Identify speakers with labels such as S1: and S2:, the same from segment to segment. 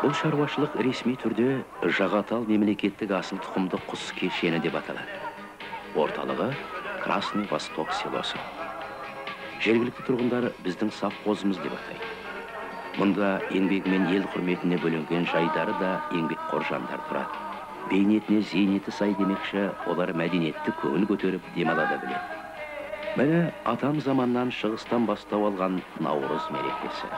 S1: Бұл шаруашылық ресми түрде Жағатал мемлекеттік асыл тұқымды құс кешені деп аталады. Орталығы Красный Восток селосы. Жергілікті тұрғындар біздің совхозымыз деп атайды. Мұнда еңбегімен ел құрметіне бөленген жайдары да еңбекқор жандар тұрады. Бейнетіне зейнеті сай демекші, олар мәдениетті көңіл көтеріп демала да біледі. Міне атам заманнан шығыстан бастау алған Наурыз мерекесі.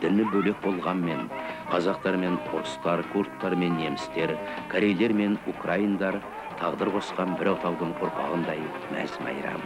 S1: Діні бөлек болғанмен, қазақтар мен орыстар, курдтар мен немістер, корейлер мен украиндар тағдыр қосқан бір отаудың ұрпағындай мәз-майрам.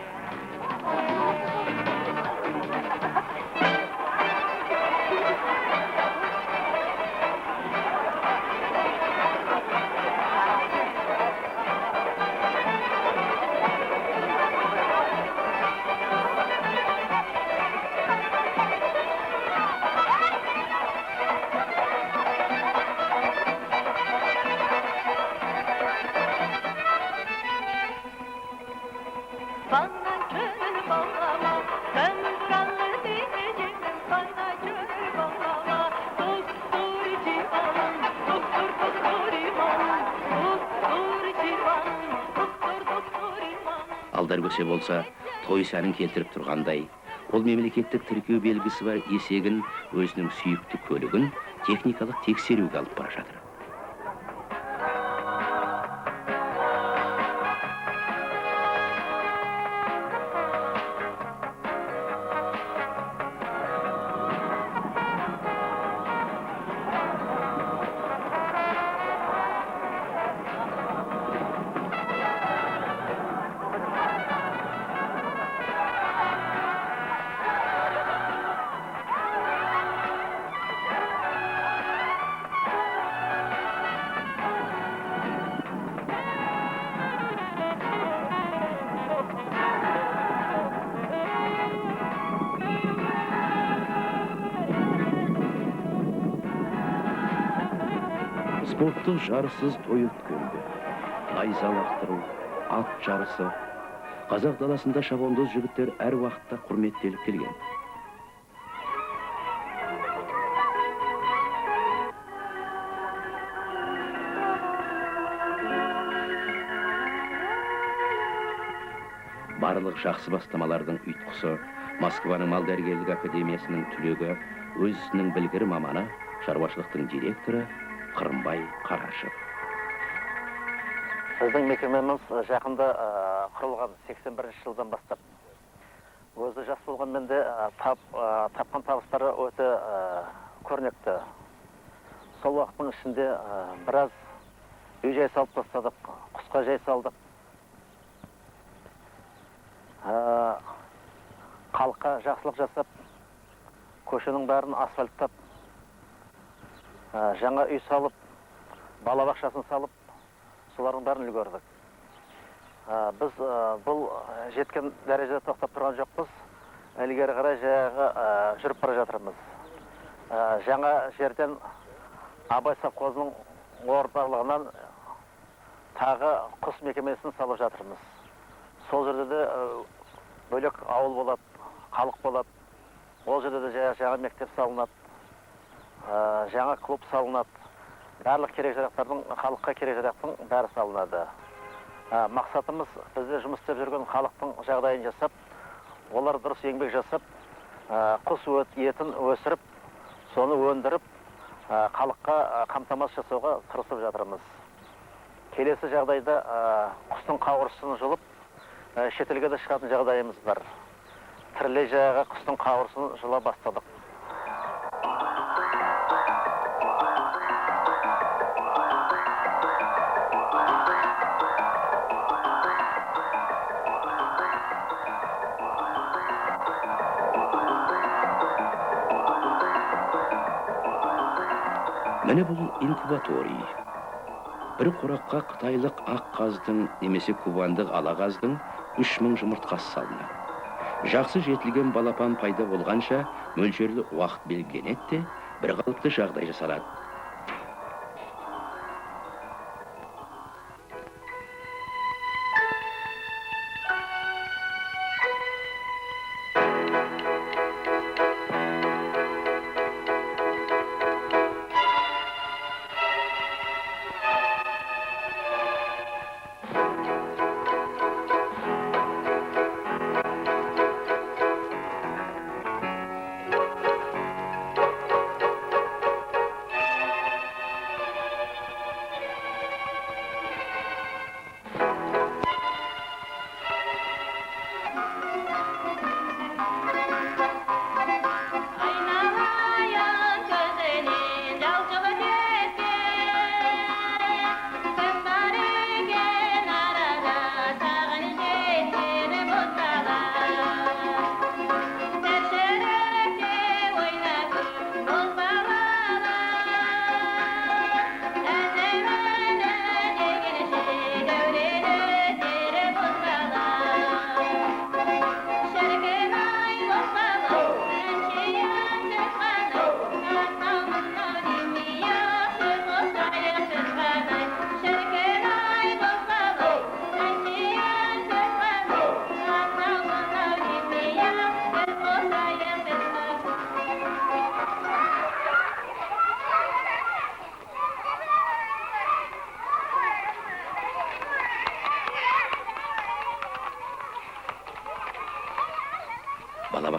S1: Алдар көсе болса, той сәнін келтіріп тұрғандай, Ол мемлекеттік тіркеу белгісі бар есегін, өзінің сүйікті көлігін техникалық тексеруге алып бара жатыр. Спорттық жарысыз той өткенде, найза лақтыру, ат жарысы, қазақ даласында шабандоз жігіттер әр уақытта құрметтеліп келген. Барлық жақсы бастамалардың ұйытқысы Москваның мал дәрігерлік академиясының түлегі, өзінің білгір маманы, шаруашылықтың директоры Қырымбай Қарашев.
S2: Біздің мекемеміз жақында құрылған 81 жылдан бастап. Өзі жас болғанмен де тапқан табыстары өте көрнекті. Сол уақыттың ішінде біраз үй жай салып тастадық, құсқа жай салдық. Халыққа жақсылық жасап, көшенің бәрін асфальттап, жаңа үй салып, балабақшасын салып, солардың бәрін үлгердік. Біз бұл жеткен дәрежеде тоқтап тұрған жоқпыз. Ілгері қарай жүріп бара жатырмыз. Жаңа жерден Абай совхозының орталығынан тағы құс мекемесін салып жатырмыз. Сол жерде де бөлек ауыл болады, халық болады. Ол жерде де жаңа мектеп салынады. Жаңа клуб салынады. Барлық керек-жарақтардың, халыққа керек-жарақтың бәрі салынады. Мақсатымыз бізде жұмыс істеп жүрген халықтың жағдайын жасап, олар дұрыс еңбек жасап, құс етін өсіріп, соны өндіріп, халыққа қамтамасыз жасауға тырысып жатырмыз. Келесі жағдайда құстың қауырсыны жұлып, шетелге де шығатын жағдайымыз бар. Тірілей жағаға құстың қауырсыны жұла бастадық.
S1: Мәне бұл инкубаторий. Бір қораққа қытайлық ақ қаздың немесе кубандық ала қаздың 3000 жұмыртқасы салынады. Жақсы жетілген балапан пайда болғанша мөлшерлі уақыт белгіленеді, бір қалыпты жағдай жасалады.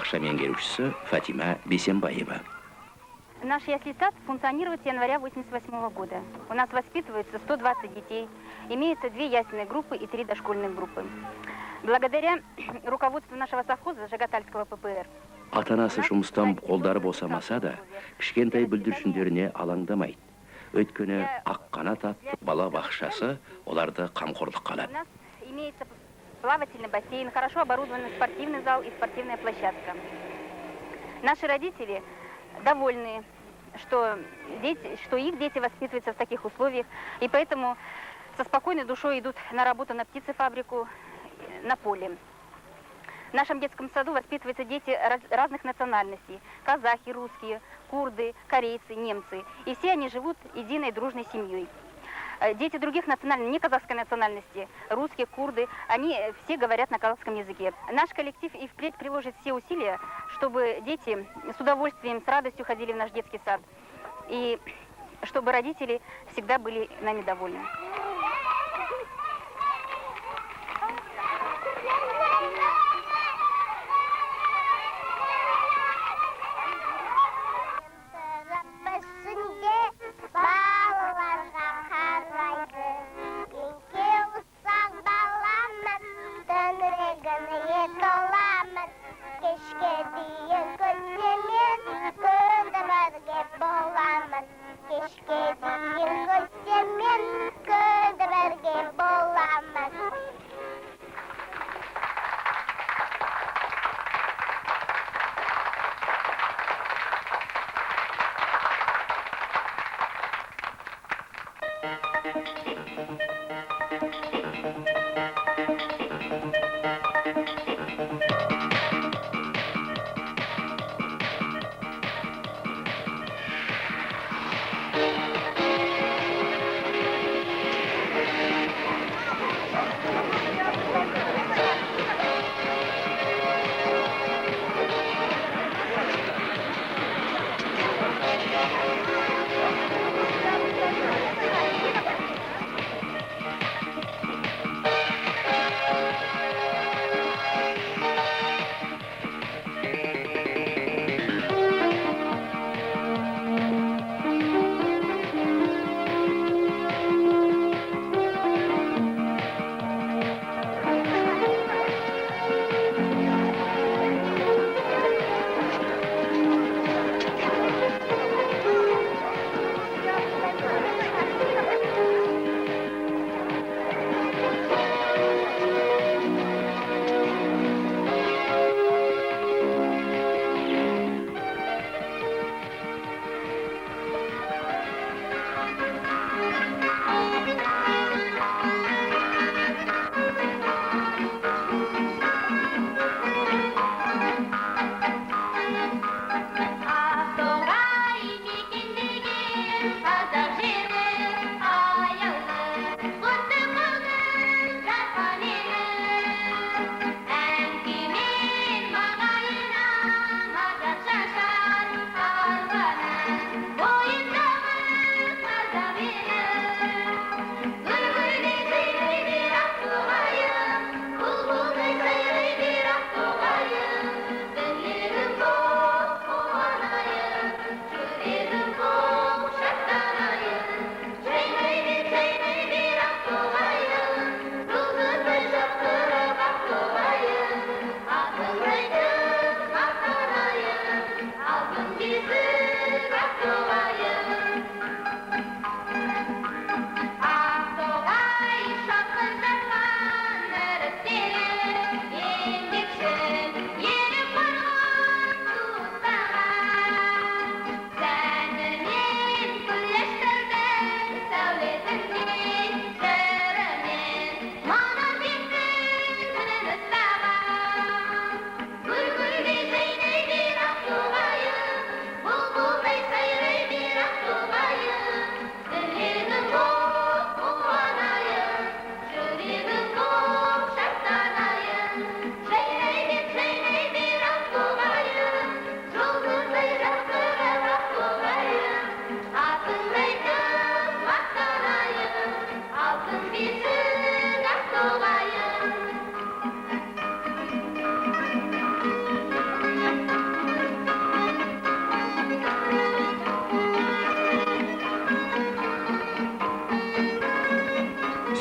S1: балабақша меңгерушісі Фатима Бесенбаева.
S3: Наш ясли-сад функционирует с января 1988 года. У нас воспитывается 120 детей, имеется 2 ясельные группы и 3 дошкольных группы. Благодаря руководству нашего совхоза Жагатальского ППР.
S1: Ата-анасы жұмыстан қолдары босамаса да, кішкентай бүлдіршіндеріне алаңдамайды. Өйткені аққанат атты балабақшасы оларды қамқорлыққа
S3: У
S1: алады.
S3: нас имеется плавательный бассейн, хорошо оборудованный спортивный зал и спортивная площадка. Наши родители довольны, что их дети воспитываются в таких условиях, и поэтому со спокойной душой идут на работу на птицефабрику, на поле. В нашем детском саду воспитываются дети разных национальностей. Казахи, русские, курды, корейцы, немцы. И все они живут единой дружной семьей. Дети других национальностей, не казахской национальности, русские, курды, они все говорят на казахском языке. Наш коллектив и впредь приложит все усилия, чтобы дети с удовольствием, с радостью ходили в наш детский сад. И чтобы родители всегда были нами довольны.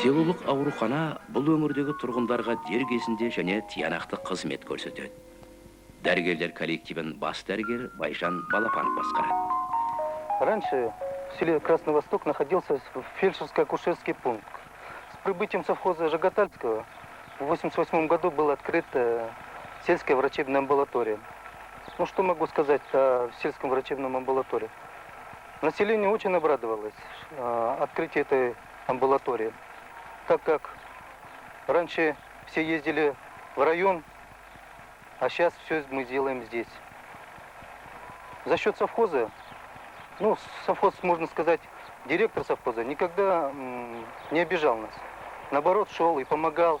S1: Селолық аурухана бұл өңірдегі тұрғындарға дер кезінде және тиянақты қызмет көрсетеді. Дәрігерлер коллективін бас дәрігер Байжан Балапанов басқарады.
S4: Раньше в селе Красный Восток находился фельдшерско-акушерский пункт. С прибытием совхоза Жагатальского в 1988 году была открыта сельская врачебная амбулатория. Ну, что могу сказать о сельском врачебном амбулатории? Население очень обрадовалось открытию этой амбулатории, так как раньше все ездили в район, а сейчас все мы делаем здесь. За счет совхоза, ну, совхоз, можно сказать, директор совхоза никогда не обижал нас. Наоборот, шел и помогал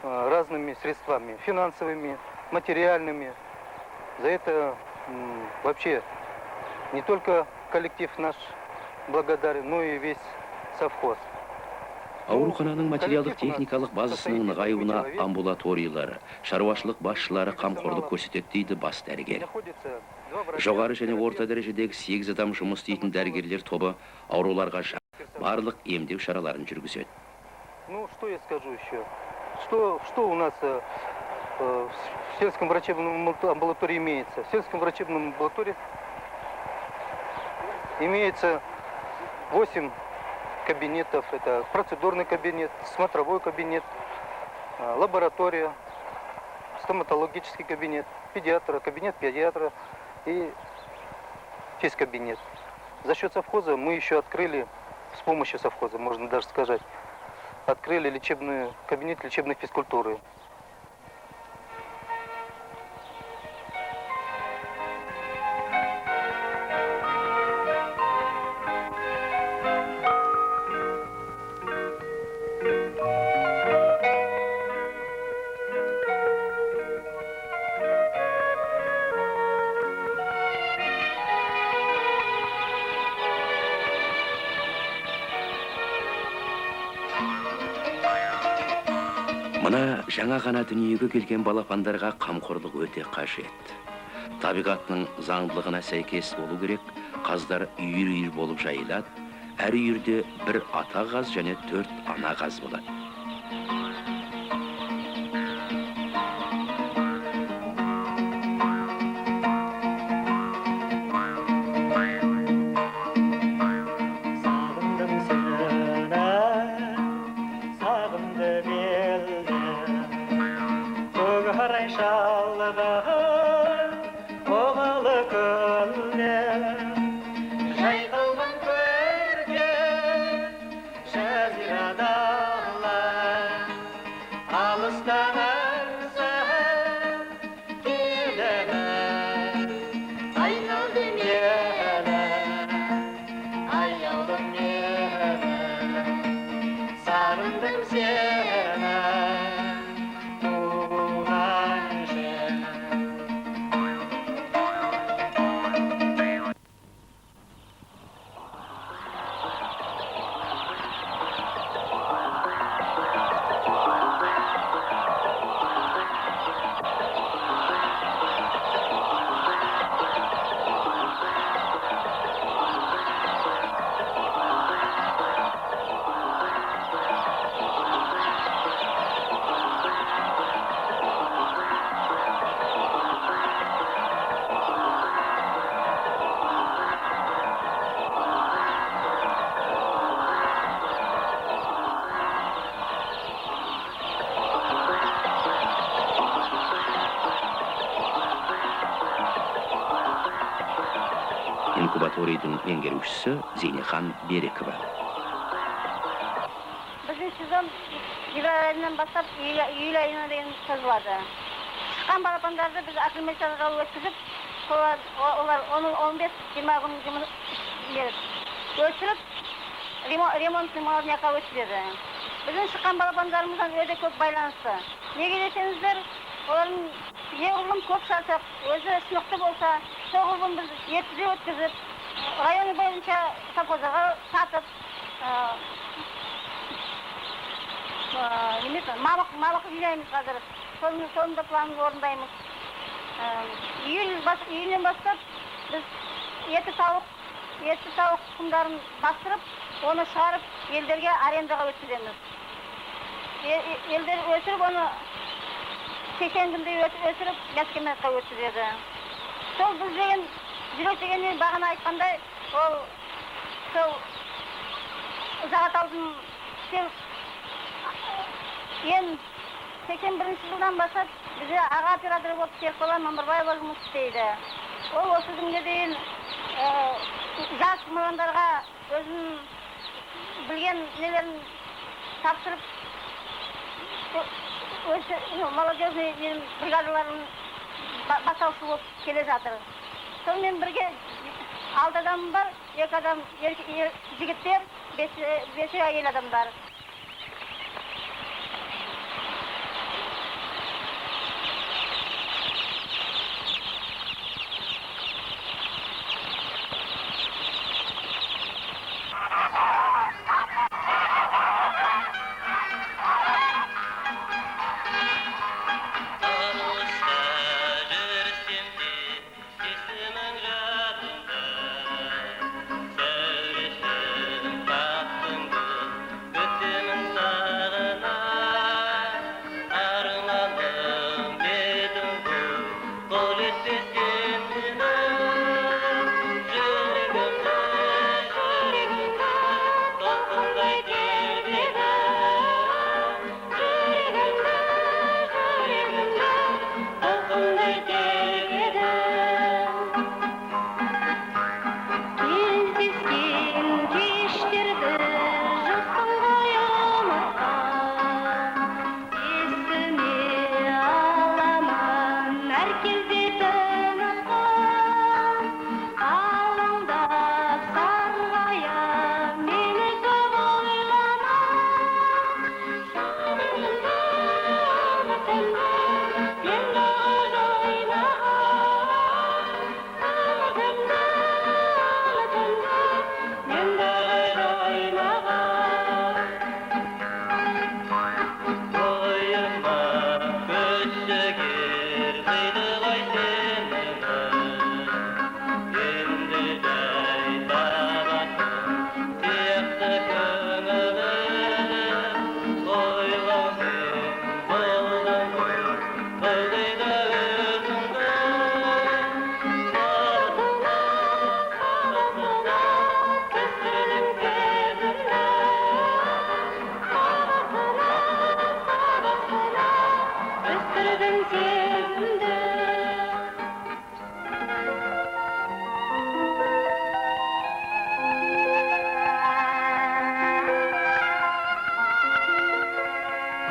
S4: разными средствами, финансовыми, материальными. За это вообще не только коллектив наш благодарен, но и весь совхоз.
S1: Аурухананың материалдық техникалық базасының нығаюына амбулаториялары, шаруашылық басшылары қамқорлық көрсетеді дейді бас дәрігер. Жоғары және орта дәрежедегі 8 адам жұмыс істейтін дәрігерлер тобы ауруларға барлық емдеу шараларын жүргізеді.
S4: Ну, что я скажу еще? Что у нас в сельском врачебном амбулатории имеется? В сельском врачебном амбулатории имеется 8 кабинетов. Это процедурный кабинет, смотровой кабинет, лаборатория, стоматологический кабинет, кабинет педиатра и физкабинет. За счет совхоза мы еще открыли, с помощью совхоза, можно даже сказать, открыли кабинет лечебной физкультуры.
S1: Мына жаңа ғана дүниеге келген балапандарға қамқорлық өте қажет. Табиғатының заңдылығына сәйкес болу керек, қаздар үйір-үйір болып жайылады. Әр үйірде бір ата қаз және 4 ана қаз болады. Инкубаторийдің меңгерушісі Зейнехан Берекова.
S3: Біздің сезон февраль айынан бастап июль айына дейін созылады. Шыққан балапандарды біз акклиматизацияға өткізіп, олар 15-20 күн жұмыс беріп, өсіріп, ремонтный молодняққа өткізеді. Біздің шыққан балапандарымыздан өте көп байланысты. Неге десеңіздер, олардың неғұрлым көп сатып, өзі сынықты болса, соғұрлым біз ертіде өткізіп, районы бойынша совхозға сатып, малық жинаймыз қазір. Соның да планын орындаймыз. Июльден бастап біз еті тауық тұқымдарын бастырып, оны шығарып, елдерге арендаға өткіземіз. елдер өсіріп, оны 80 күндей өсіріп, бәскемаққа өткізеді. Сол біз деген, жүрек дегеннен бағана айтқандай, ол сол Жағаталдың ең 81 жылдан бастап бізде аға операторы болып Серікбала Мамырбаева жұмыс істейді. Ол осы күнге дейін жас мамандарға өзінің білген нелерін тапсырып, молодежный бригадаларын бастаушы болып келе жатыр. Сонымен бірге 6 адам бар, 2 адам жігіттер, 5 әйел адамдар.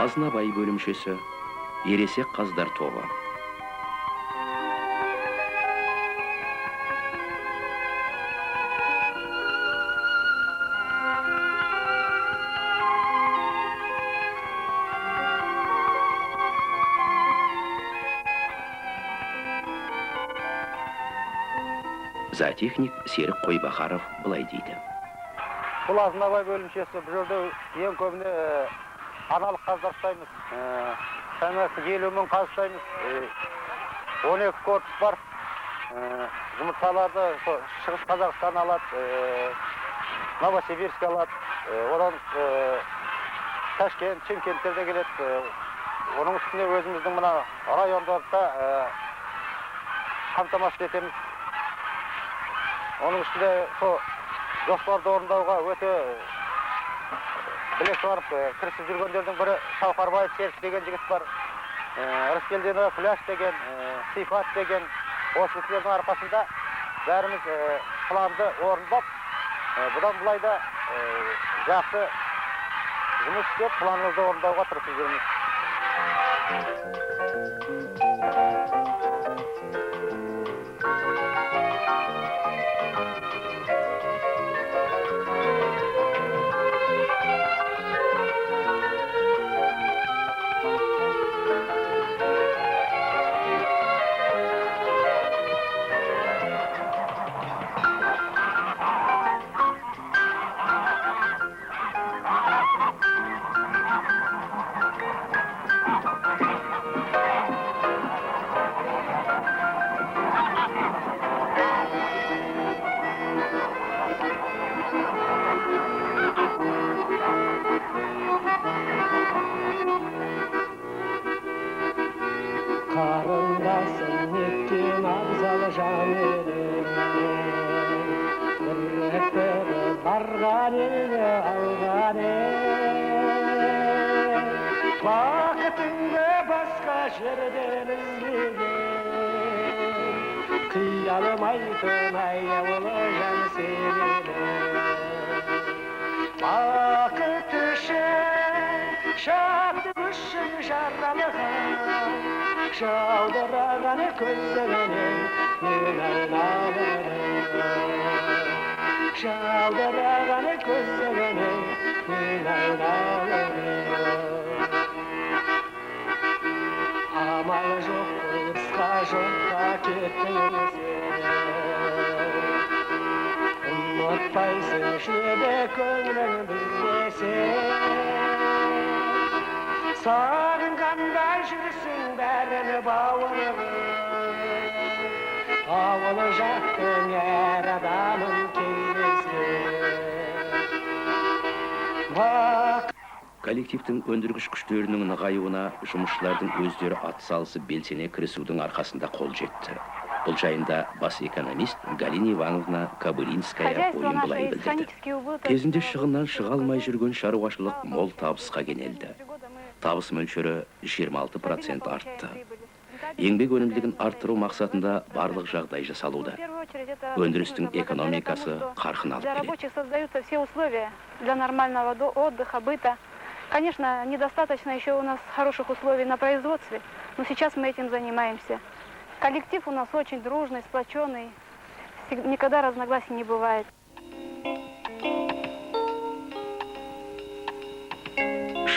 S1: Азнабай бөлімшесі, ересек қаздар тобы. Зоотехник Серік Қойбақаров былай дейді.
S2: Бұл Азнабай бөлімшесі бұл жерде ең көбіне аналық қаздар ұстаймыз. Шамасы 50 мың қаз ұстаймыз. 12 корпус бар. Жұмыртқаларды Шығыс Қазақстан алады, Новосибирск алады. Одан Ташкент, Шымкенттерде келеді. Оның үстіне өзіміздің мына райондарда қамтамасыз етеміз. Оның үстінде жоспарды орындауға өте білек барып кірісіп жүргендердің бірі Шалқарбаев Серік деген жігіт бар. Рыскелдинова Күләш деген, Сипат деген осы кісілердің арқасында бәріміз планды орындап, бұдан былай да жақсы жұмыс істеп, планымызды орындауға тырысып жүрміз.
S5: барған елге алған бақытыңды басқа жерден іздеген қиялымайтын аяулы жан сенен бақыт үшін шаттық үшін жаралған жаудыраған көзіңнен мен айналдым жаудыраған көзіңнен мен айналдым амал жоқ қысқа жолға кеттің сен ұмытпайсың жеді көңілің бізде сен сағынғанда жүрсің бәрін бауырым ауыл жақтың әр адамын кездескен
S1: Коллективтің өндіргіш күштерінің нығаюына жұмысшылардың өздері атсалысып белсене кірісудің арқасында қол жетті. Бұл жайында бас экономист Галина Ивановна Кобылинская ойын былай білдірді. Кезінде шығыннан шыға алмай жүрген шаруашылық мол табысқа кенелді. Табыс мөлшері 26% артты. Еңбек өнімділігін арттыру мақсатында барлық жағдай жасалуда. Өндірістің экономикасы қарқын алып
S6: келеді. Конечно, недостаточно еще у нас хороших условий на производстве, но сейчас мы этим занимаемся. Коллектив у нас очень дружный, сплоченный, никогда разногласий не бывает.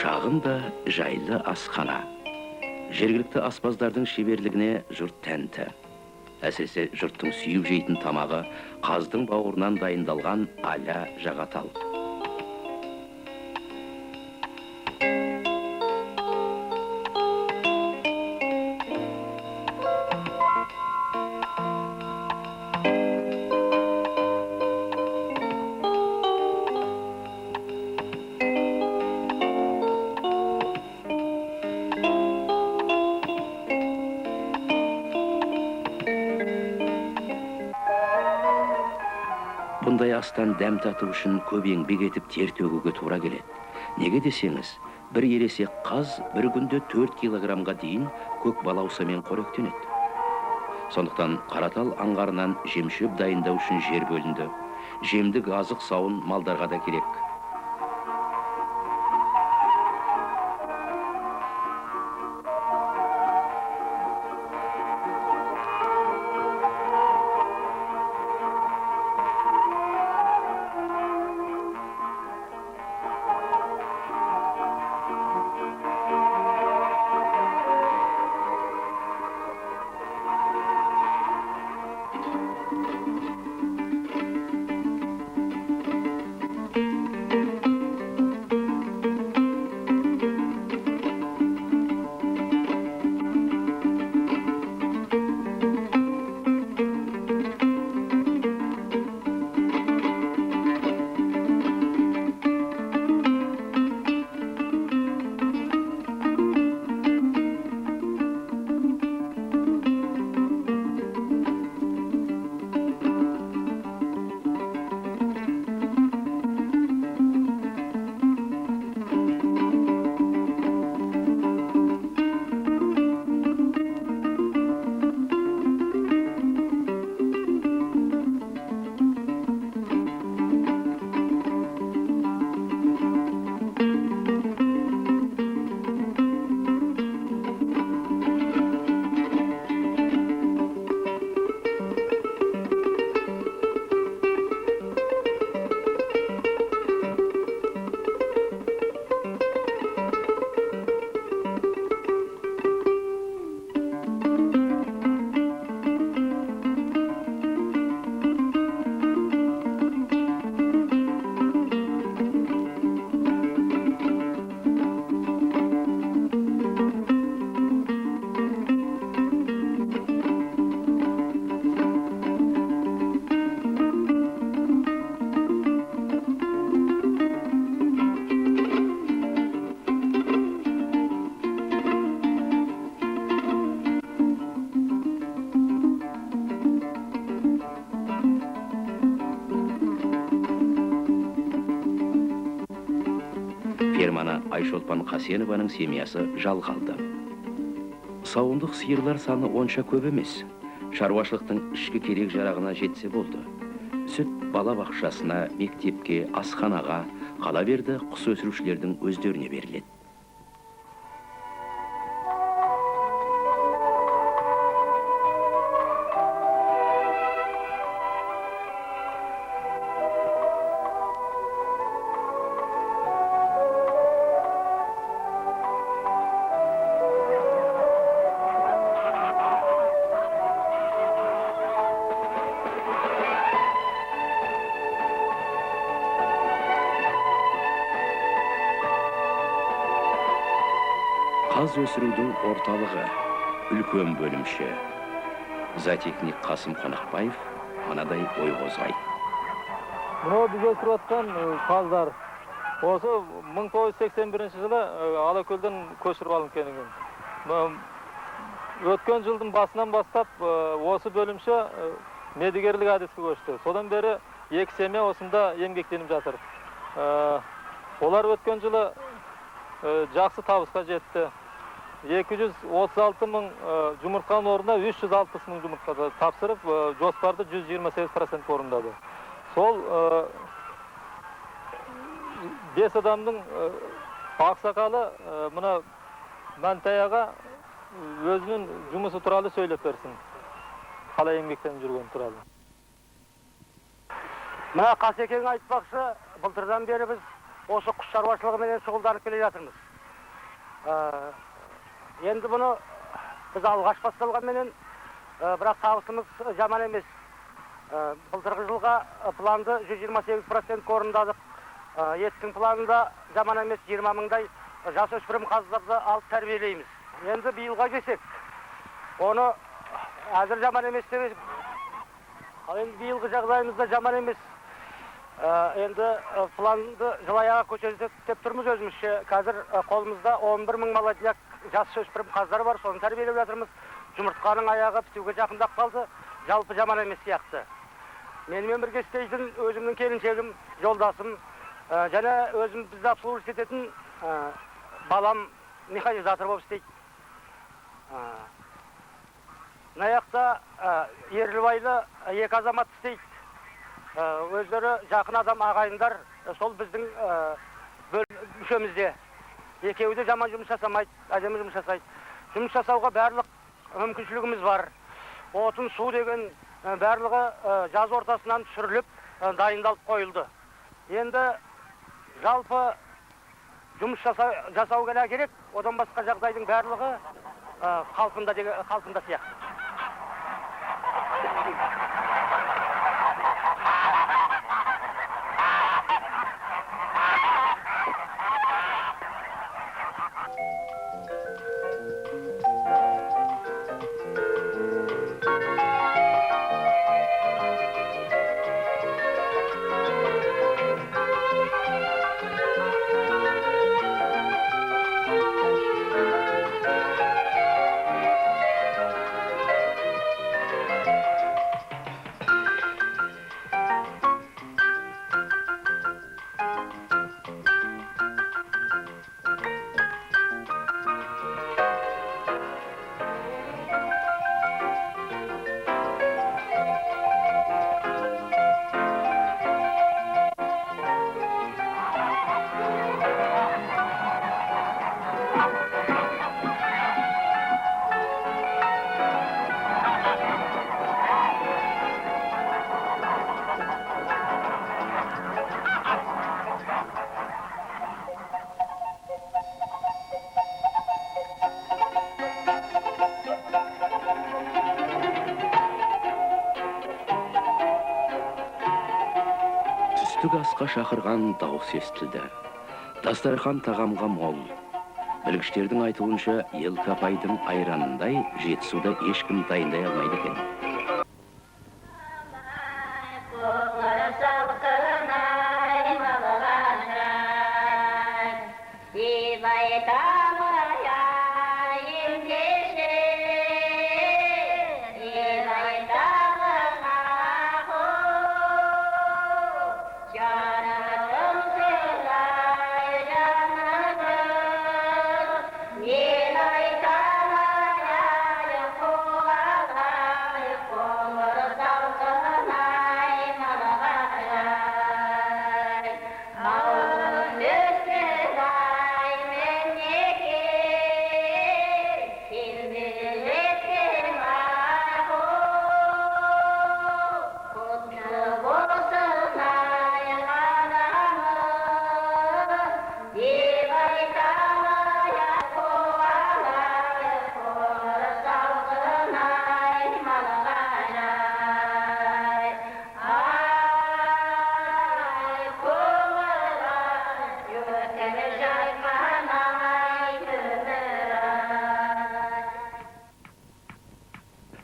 S1: Шағын да жайлы асхана. Жергілікті аспаздардың шеберлігіне жұрт тәнті. Әсіресе жұрттың сүйіп жейтін тамағы қаздың бауырынан дайындалған аля жағатал. Бұндай астан дәм тату үшін көп еңбек етіп тер төгуге тура келеді. Неге десеңіз, бір ересек қаз бір күнде 4 килограммға дейін көк балаусамен қоректенеді. Сондықтан Қаратал аңғарынан жемшөп дайындау үшін жер бөлінді. Жемдік азық сауын малдарға да керек. кахраманы Айшолпан Қасенованың семьясы жалға алды. Сауындық сиырлар саны онша көп емес. Шаруашылықтың ішкі керек жарағына жетсе болды. Сүт бала бақшасына, мектепке, асханаға, қала берді құс өсірушілердің өздеріне беріледі. Қаз өсірудің орталығы, үлкен бөлімші. Зоотехник Қасым Қонақбаев мынадай ой қозғайды.
S4: Мынау біз өсіріп жатқан қаздар осы 1981 жылы Алакөлден көшіріп алынып келген. Өткен жылдың басынан бастап осы бөлімші медігерлік әдіске көшті. Содан бері 2 семья осында еңбектеніп жатыр. Олар өткен жылы жақсы табысқа жетті. 236 мың жұмыртқаның орнына 360 мың жұмыртқа тапсырып, жоспарды 128% орындады. Сол 5 адамның ақсақалы мына Мәнтаяға өзінің жұмысы туралы сөйлеп берсін. Қалай еңбектеніп жүрген туралы.
S2: Мына Қасекең айтпақшы, былтырдан бері біз осы құс шаруашылығымен шұғылданып келе жатырмыз. Енді бұны біз алғаш басталғанменен бірақ табысымыз жаман емес. Былтырғы жылға планды 128% орындадық. Еттің планында жаман емес 20 мыңдай жасөспірім қаздарды алып тәрбиелейміз. Енді биылға келсек, оны әзір жаман емес деп, енді биылғы жағдайымызда жаман емес. Енді планды жыл аяға көтердік деп тұрмыз өзімізше. Қазір қолымызда 11 мың молодняк жасөспірім қаздар бар, соны тәрбиелеп жатырмыз. Жұмыртқаның аяғы бітуге жақындап қалды, жалпы жаман емес сияқты. Менімен бірге істейтін өзімнің келіншегім, жолдасым, және өзім бізді обслуживать ететін балам механизатор болып істейді. Наяқта ерлі-байлы 2 азамат істейді. Өздері жақын адам ағайындар, сол біздің мүшемізде. Екеуі де жаман жұмыс жасамайды, әдемі жұмыс жасайды. Жұмыс жасауға барлық мүмкіншілігіміз бар. Отын, су деген барлығы жаз ортасынан түсіріліп, дайындалып қойылды. Енді жалпы жұмыс жасау керек, одан басқа жағдайдың барлығы қалпында сияқты.
S1: Түстік асқа шақырған дауыс естілді. Дастархан тағамға мол. Білгіштердің айтуынша, Елка апайдың айранындай жетісуда ешкім дайындай алмайды екен.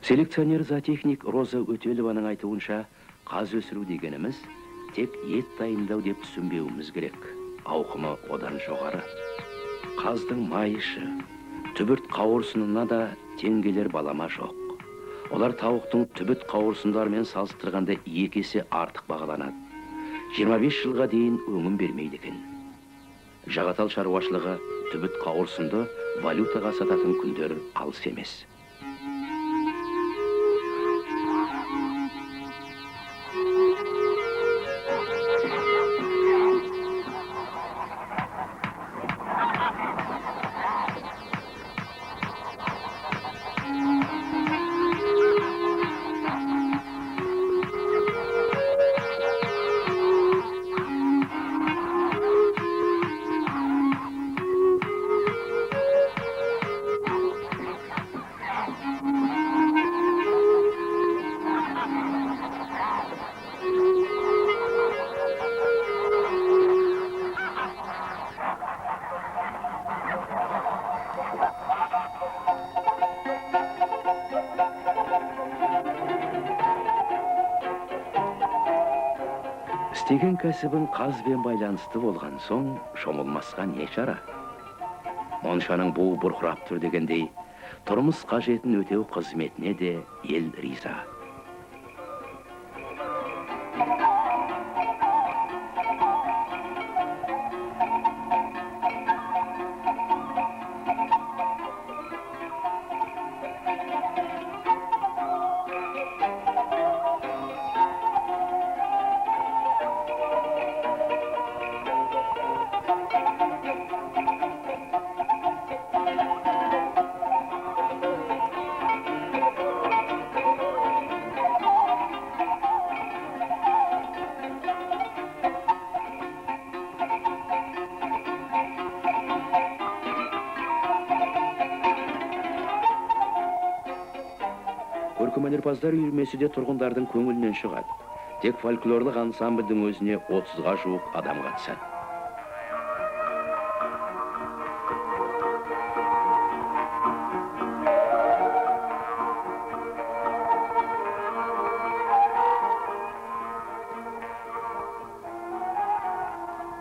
S1: Селекционер зоотехник Роза Өтелованың айтуынша, қаз өсіру дегеніміз тек ет дайындау деп түсінбеуіміз керек. Ауқымы одан жоғары. Қаздың майышы, түбірт қауырсынына да теңгелер балама жоқ. Олар тауықтың түбіт қауырсындарымен салыстырғанда 2 есе артық бағаланады. 25 жылға дейін өңім бермейді екен. Жағатал шаруашылығы түбіт қауырсынды валютаға сататын күндер алыс емес. Істеген кәсібің қазбен байланысты болған соң, шомылмасқа не шара? Моншаның буы бұрқырап тұр дегендей, тұрмыс қажетін өтеу қызметіне де ел риза. Көркемөнерпаздар үйірмесі де тұрғындардың көңілінен шығады. Тек фольклорлық ансамбльдің өзіне 30-ға жуық адам қатысады.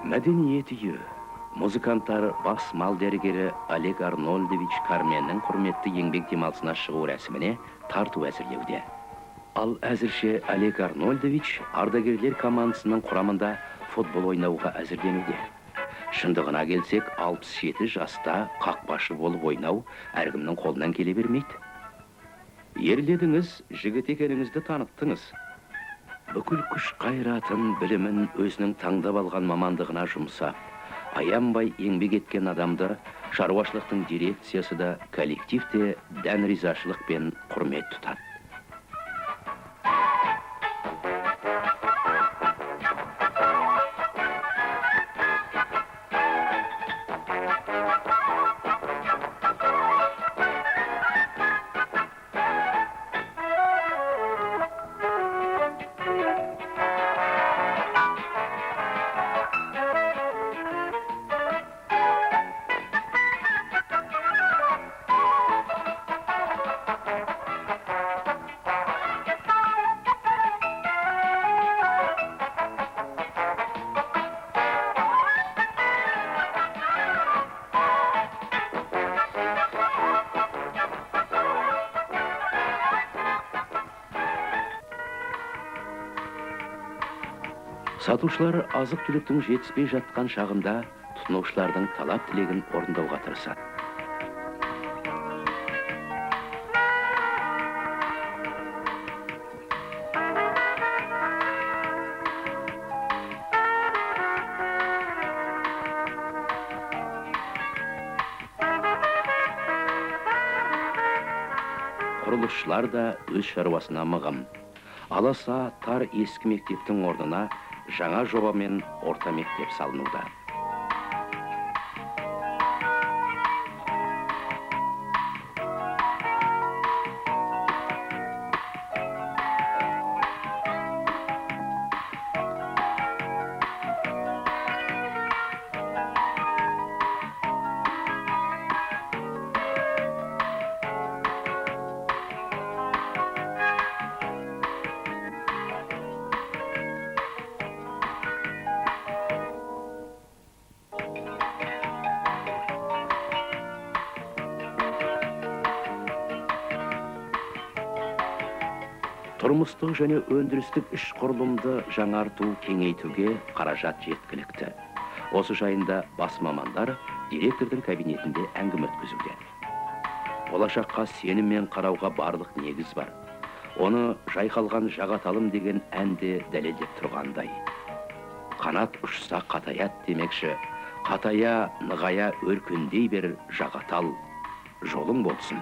S1: Мәдениет үйі. Музыканттар бас мал дәрігері Олег Арнольдович Карменнің құрметті еңбек демалысына шығу рәсіміне тарту әзірлеуде. Ал әзірше Олег Арнольдович ардагерлер командасының құрамында футбол ойнауға әзірленуде. Шындығына келсек, 67 жаста қақпашы болып ойнау әркімнің қолынан келе бермейді. Ерледіңіз, жігіт екеніңізді таныттыңыз. Бүкіл күш қайратын, білімін өзінің таңдап алған мамандығына жұмсап, аянбай еңбек еткен адамды шаруашылықтың дирекциясы да, коллектив те дән ризашылықпен құрмет тұтады. Сатушылар азық-түліктің жетіспей жатқан шағында тұтынушылардың талап тілегін орындауға тырысады. Құрылысшылар да өз шаруасына мығым. Аласа тар ескі мектептің орнына жаңа жобамен орта мектеп салынуда. Тұрмыстық және өндірістік іш құрылымды жаңарту, кеңейтуге қаражат жеткілікті. Осы жайында бас мамандар директордың кабинетінде әңгіме өткізуде. Болашаққа сеніммен қарауға барлық негіз бар. Оны жайқалған жағаталым деген әнде дәлелдеп тұрғандай. Қанат ұшса қатаят демекші, қатая, нығая өркендей бер жағатал, жолың болсын.